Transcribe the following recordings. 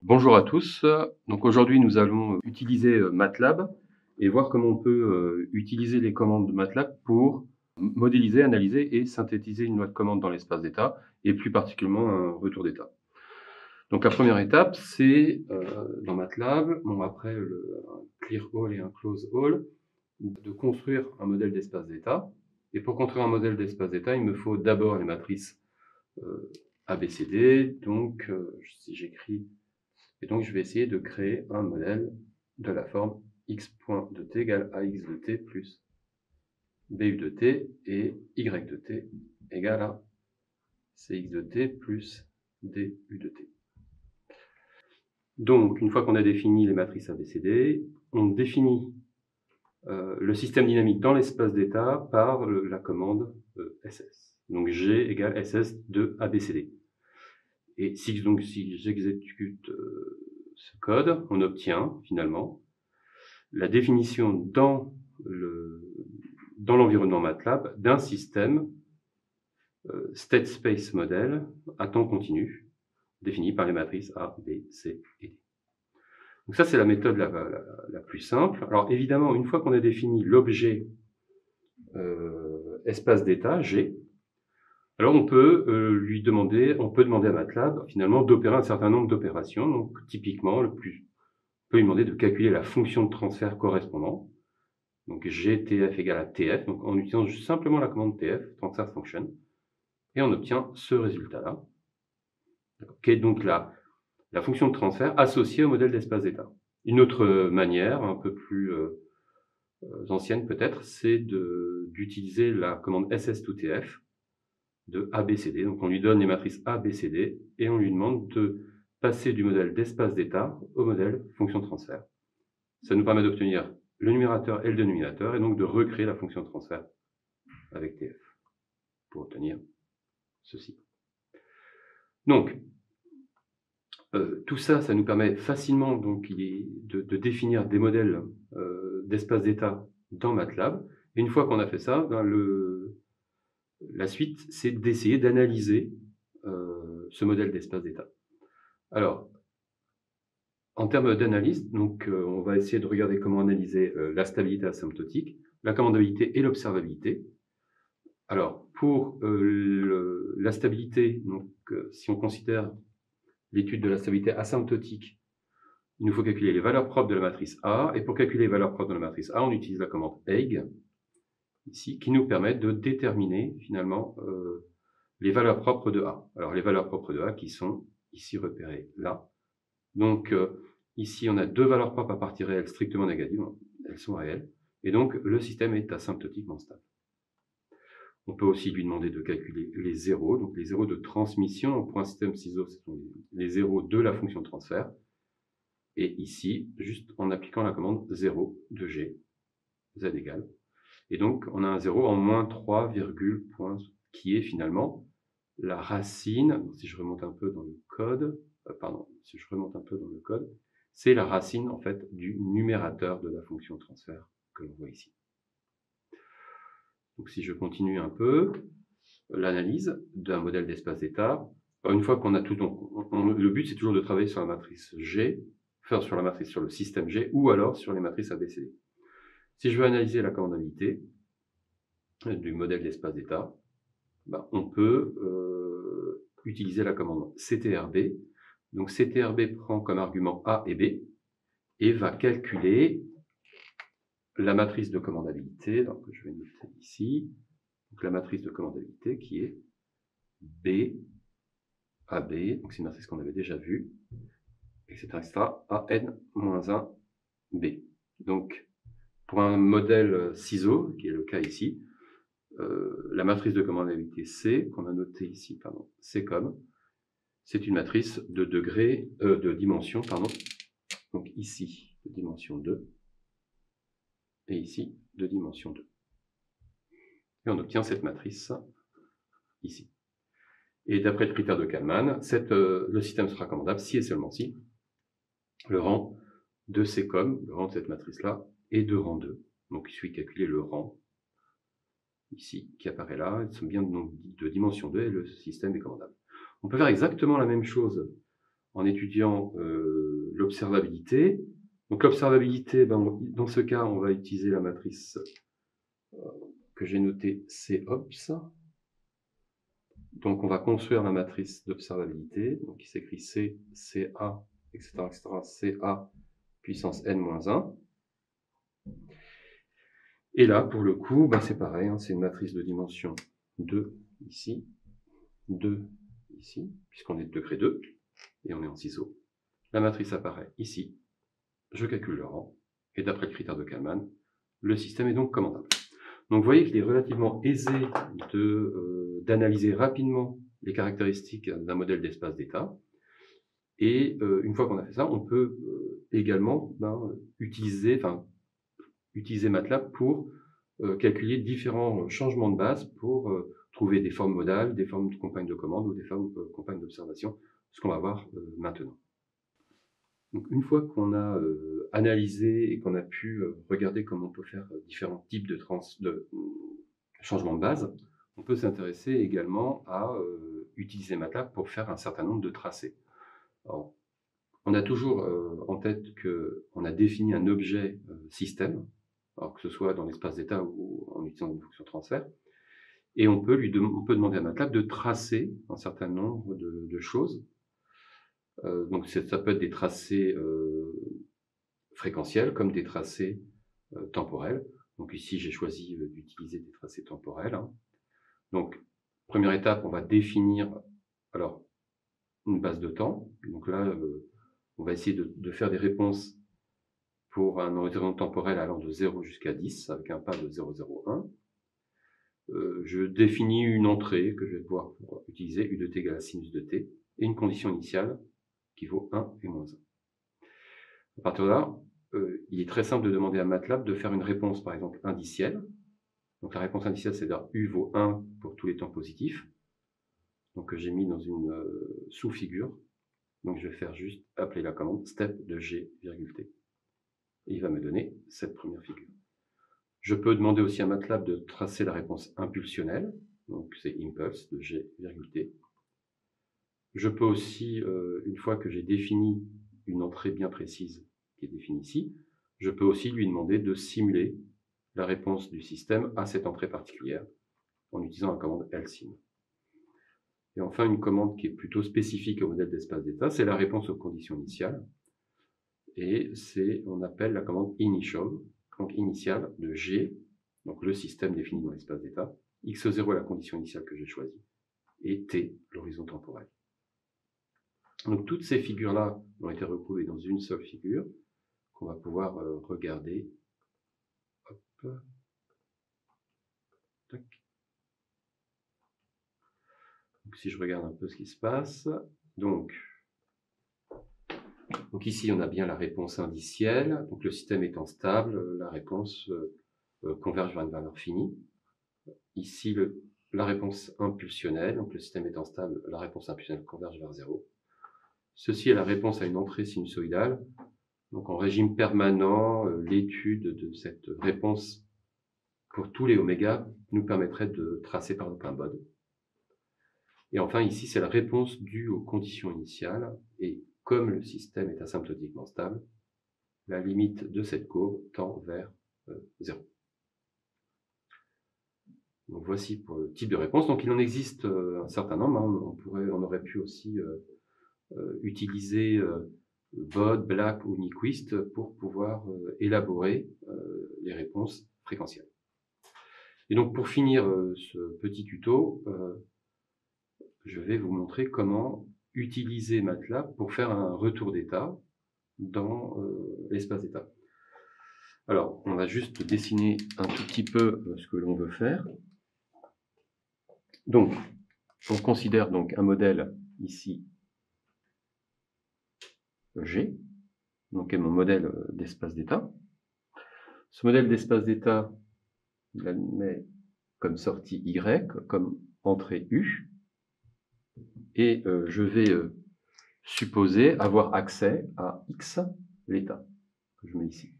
Bonjour à tous. Donc aujourd'hui, nous allons utiliser MATLAB et voir comment on peut utiliser les commandes de MATLAB pour modéliser, analyser et synthétiser une loi de commande dans l'espace d'état et plus particulièrement un retour d'état. Donc la première étape, c'est dans MATLAB, après un clear all et un close all, de construire un modèle d'espace d'état. Et pour construire un modèle d'espace d'état, il me faut d'abord les matrices ABCD. Donc si j'écris et donc, je vais essayer de créer un modèle de la forme x point de t égale ax de t plus bu de t et y de t égale à cx de t plus du de t. Donc, une fois qu'on a défini les matrices ABCD, on définit le système dynamique dans l'espace d'état par la commande ss. Donc, g égale ss de ABCD. Et si j'exécute ce code, on obtient finalement la définition dans l'environnement MATLAB d'un système state space model à temps continu, défini par les matrices A, B, C et D. Donc ça, c'est la méthode la plus simple. Alors évidemment, une fois qu'on a défini l'objet espace d'état, G, alors on peut demander à MATLAB finalement d'opérer un certain nombre d'opérations. Donc typiquement, on peut lui demander de calculer la fonction de transfert correspondante. Donc GTF égale à TF, donc en utilisant juste simplement la commande TF, transfer function, et on obtient ce résultat-là, qui est donc la fonction de transfert associée au modèle d'espace d'état. Une autre manière, un peu plus ancienne peut-être, c'est d'utiliser la commande ss2tf de ABCD. Donc on lui donne les matrices ABCD et on lui demande de passer du modèle d'espace d'état au modèle fonction de transfert. Ça nous permet d'obtenir le numérateur et le dénominateur, et donc de recréer la fonction de transfert avec TF pour obtenir ceci. Donc, tout ça, ça nous permet facilement donc, de définir des modèles d'espace d'état dans MATLAB. Et une fois qu'on a fait ça, la suite, c'est d'essayer d'analyser ce modèle d'espace d'état. Alors, en termes d'analyse, donc on va essayer de regarder comment analyser la stabilité asymptotique, la commandabilité et l'observabilité. Alors, pour la stabilité, donc, si on considère l'étude de la stabilité asymptotique, il nous faut calculer les valeurs propres de la matrice A, et pour calculer les valeurs propres de la matrice A, on utilise la commande EIG, ici, qui nous permet de déterminer finalement les valeurs propres de A. Alors, les valeurs propres de A qui sont ici repérées là. Donc, ici, on a deux valeurs propres à partie réelle strictement négatives, elles sont réelles, et donc le système est asymptotiquement stable. On peut aussi lui demander de calculer les zéros, donc les zéros de transmission. Pour un système ciseau, ce sont les zéros de la fonction de transfert. Et ici, juste en appliquant la commande 0 de g, z égale. Et donc, on a un 0 en moins 3, point, qui est finalement la racine, si je remonte un peu dans le code, c'est la racine, en fait, du numérateur de la fonction de transfert que l'on voit ici. Donc, si je continue un peu l'analyse d'un modèle d'espace d'état, une fois qu'on a tout, donc, le but, c'est toujours de travailler sur la matrice G, enfin, sur le système G, ou alors sur les matrices ABCD. Si je veux analyser la commandabilité du modèle d'espace d'état, on peut utiliser la commande CTRB. Donc CTRB prend comme argument A et B et va calculer la matrice de commandabilité, donc je vais noter ici, donc la matrice de commandabilité qui est B, AB, donc c'est une matrice qu'on avait déjà vue, etc., AN-1, B. Donc, pour un modèle ciseau, qui est le cas ici, la matrice de commandabilité C, qu'on a notée ici, C comme, c'est une matrice de dimension, donc ici, de dimension 2, et ici, de dimension 2. Et on obtient cette matrice ici. Et d'après le critère de Kalman, le système sera commandable si et seulement si le rang de C comme, le rang de cette matrice-là, est de rang 2. Donc il suffit de calculer le rang ici, qui apparaît là, elles sont bien de dimension 2 et le système est commandable. On peut faire exactement la même chose en étudiant l'observabilité. Donc l'observabilité, dans ce cas, on va utiliser la matrice que j'ai notée COPS. Donc on va construire la matrice d'observabilité, donc qui s'écrit C, CA, etc., CA puissance n-1. Et là, pour le coup, c'est pareil, hein, c'est une matrice de dimension 2 ici, 2 ici, puisqu'on est de degré 2, et on est en ciseaux. La matrice apparaît ici, je calcule le rang, et d'après le critère de Kalman, le système est donc commandable. Donc vous voyez qu'il est relativement aisé d'analyser rapidement les caractéristiques d'un modèle d'espace d'état. Et une fois qu'on a fait ça, on peut également utiliser MATLAB pour calculer différents changements de base pour trouver des formes modales, des formes de compagnes de commande ou des formes de compagnes d'observation, ce qu'on va voir maintenant. Donc, une fois qu'on a analysé et qu'on a pu regarder comment on peut faire différents types de changements de base, on peut s'intéresser également à utiliser MATLAB pour faire un certain nombre de tracés. Alors, on a toujours en tête qu'on a défini un objet système, alors que ce soit dans l'espace d'état ou en utilisant une fonction transfert, et on peut demander à MATLAB de tracer un certain nombre de choses. Donc ça peut être des tracés fréquentiels comme des tracés temporels. Donc ici j'ai choisi d'utiliser des tracés temporels. Hein. Donc première étape, on va définir alors une base de temps. Donc là on va essayer de faire des réponses pour un horizon temporel allant de 0 jusqu'à 10 avec un pas de 0,01. Je définis une entrée que je vais pouvoir utiliser, u de t égale à sinus de t, et une condition initiale qui vaut 1 et moins 1. À partir de là, il est très simple de demander à MATLAB de faire une réponse, par exemple, indicielle. Donc la réponse indicielle, c'est-à-dire u vaut 1 pour tous les temps positifs. Donc j'ai mis dans une sous-figure. Donc je vais faire juste appeler la commande step de g, t. Et il va me donner cette première figure. Je peux demander aussi à MATLAB de tracer la réponse impulsionnelle. Donc c'est impulse de g, t. Je peux aussi, une fois que j'ai défini une entrée bien précise qui est définie ici, je peux aussi lui demander de simuler la réponse du système à cette entrée particulière en utilisant la commande lsim. Et enfin, une commande qui est plutôt spécifique au modèle d'espace d'état, c'est la réponse aux conditions initiales. Et on appelle la commande initial, donc initiale de G, donc le système défini dans l'espace d'état, x0 est la condition initiale que j'ai choisie, et t, l'horizon temporel. Donc toutes ces figures-là ont été regroupées dans une seule figure qu'on va pouvoir regarder. Hop. Tac. Donc si je regarde un peu ce qui se passe, donc ici on a bien la réponse indicielle, donc le système étant stable, la réponse converge vers une valeur finie. Ici la réponse impulsionnelle, donc le système étant stable, la réponse impulsionnelle converge vers 0. Ceci est la réponse à une entrée sinusoïdale. Donc en régime permanent, l'étude de cette réponse pour tous les oméga nous permettrait de tracer par exemple un BOD. Et enfin ici c'est la réponse due aux conditions initiales, et comme le système est asymptotiquement stable, la limite de cette courbe tend vers 0. Donc voici pour le type de réponse. Donc il en existe un certain nombre. Hein. On aurait pu aussi utiliser BOD, BLAC ou Nyquist pour pouvoir élaborer les réponses fréquentielles. Et donc pour finir ce petit tuto, je vais vous montrer comment utiliser MATLAB pour faire un retour d'état dans l'espace d'état. Alors, on va juste dessiner un tout petit peu ce que l'on veut faire. Donc, on considère donc un modèle ici G, donc est mon modèle d'espace d'état. Ce modèle d'espace d'état, il admet comme sortie Y, comme entrée U, et je vais supposer avoir accès à X, l'état, que je mets ici.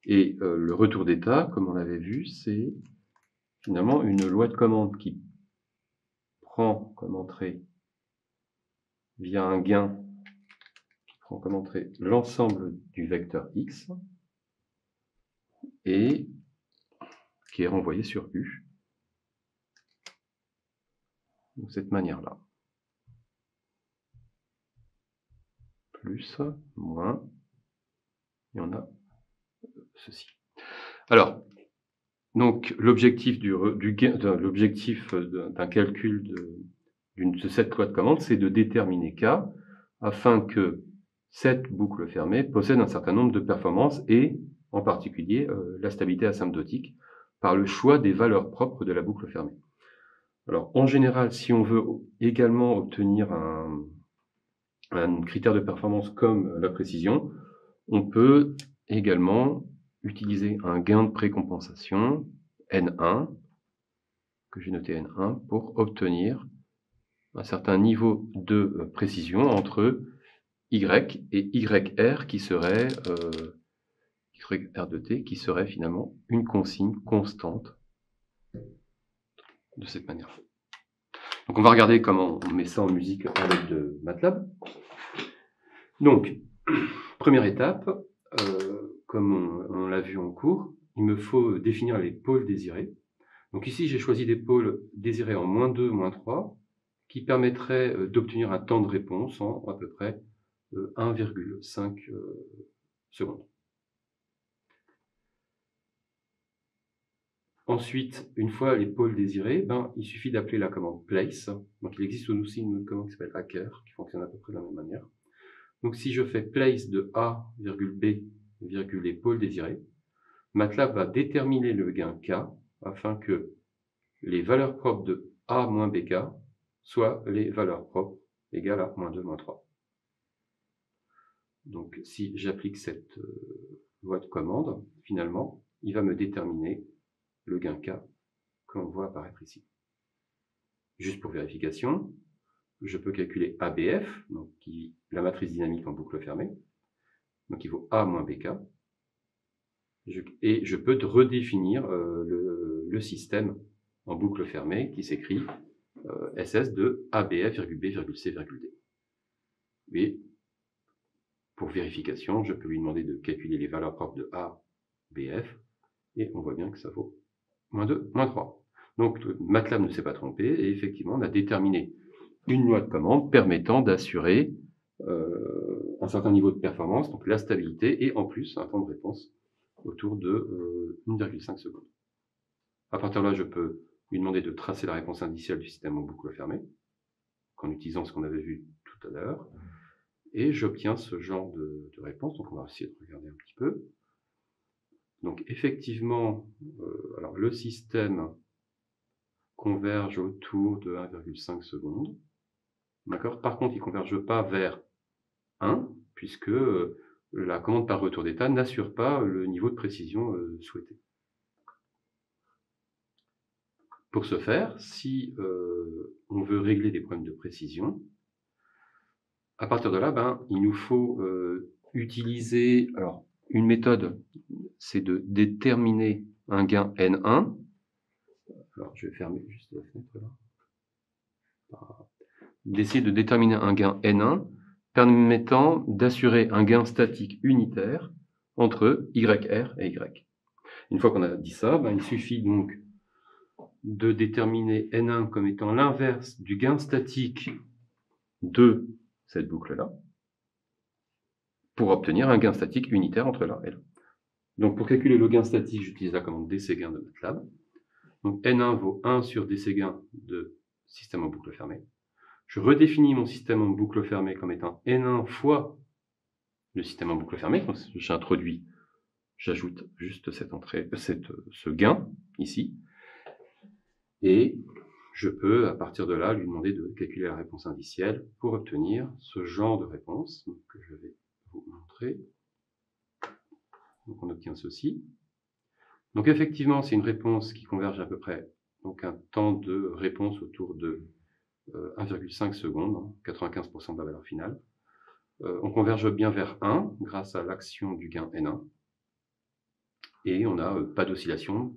Et le retour d'état, comme on l'avait vu, c'est finalement une loi de commande qui prend comme entrée via un gain prend comme entrée l'ensemble du vecteur x et qui est renvoyé sur U de cette manière-là. Plus, moins, et on a ceci. Alors, donc l'objectif d'un calcul de cette loi de commande, c'est de déterminer K afin que cette boucle fermée possède un certain nombre de performances et en particulier la stabilité asymptotique par le choix des valeurs propres de la boucle fermée. Alors en général, si on veut également obtenir un critère de performance comme la précision, on peut également utiliser un gain de précompensation N1, que j'ai noté N1, pour obtenir un certain niveau de précision entre Y et YR qui serait YR de T qui serait finalement une consigne constante de cette manière. Donc on va regarder comment on met ça en musique avec de MATLAB. Donc, première étape, comme on l'a vu en cours, il me faut définir les pôles désirés. Donc ici, j'ai choisi des pôles désirés en -2, -3, qui permettraient d'obtenir un temps de réponse en à peu près 1,5 secondes. Ensuite, une fois les pôles désirés, il suffit d'appeler la commande place. Donc il existe aussi une commande qui s'appelle hacker, qui fonctionne à peu près de la même manière. Donc si je fais place de A, B, les pôles désirés, MATLAB va déterminer le gain K afin que les valeurs propres de A moins BK soient les valeurs propres égales à -2, -3. Donc si j'applique cette loi de commande, finalement, il va me déterminer le gain K que l'on voit apparaître ici. Juste pour vérification, je peux calculer ABF, donc la matrice dynamique en boucle fermée, donc il vaut A moins BK, et je peux redéfinir le système en boucle fermée qui s'écrit SS de ABF, B, C, D. Et pour vérification, je peux lui demander de calculer les valeurs propres de ABF, et on voit bien que ça vaut -2, -3. Donc MATLAB ne s'est pas trompé, et effectivement, on a déterminé une loi de commande permettant d'assurer un certain niveau de performance, donc la stabilité, et en plus un temps de réponse autour de 1,5 secondes. À partir de là, je peux lui demander de tracer la réponse indicielle du système en boucle fermée, en utilisant ce qu'on avait vu tout à l'heure, et j'obtiens ce genre de réponse. Donc on va essayer de regarder un petit peu. Donc effectivement, alors le système converge autour de 1,5 secondes. D'accord. Par contre, il ne converge pas vers 1, puisque la commande par retour d'état n'assure pas le niveau de précision souhaité. Pour ce faire, si on veut régler des problèmes de précision, à partir de là, il nous faut utiliser une méthode, c'est de déterminer un gain N1. Alors, je vais fermer juste la fenêtre là. D'essayer de déterminer un gain N1 permettant d'assurer un gain statique unitaire entre YR et Y. Une fois qu'on a dit ça, il suffit donc de déterminer N1 comme étant l'inverse du gain statique de cette boucle-là pour obtenir un gain statique unitaire entre là et là. Donc pour calculer le gain statique, j'utilise la commande dcgain de MATLAB. Donc N1 vaut 1 sur dcgain de système en boucle fermée. Je redéfinis mon système en boucle fermée comme étant N1 fois le système en boucle fermée. Donc j'introduis, j'ajoute juste cette entrée, ce gain ici. Et je peux, à partir de là, lui demander de calculer la réponse indicielle pour obtenir ce genre de réponse que je vais vous montrer. Donc on obtient ceci. Donc effectivement, c'est une réponse qui converge à peu près, donc un temps de réponse autour de 1,5 secondes, 95% de la valeur finale. On converge bien vers 1 grâce à l'action du gain N1. Et on n'a pas d'oscillation,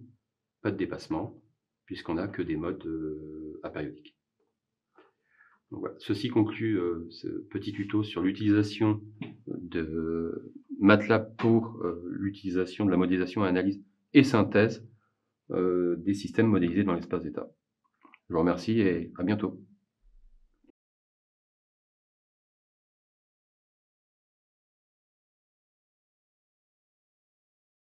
pas de dépassement, puisqu'on n'a que des modes apériodiques. Donc voilà, ceci conclut ce petit tuto sur l'utilisation de MATLAB pour l'utilisation de la modélisation, analyse et synthèse des systèmes modélisés dans l'espace d'état. Je vous remercie et à bientôt.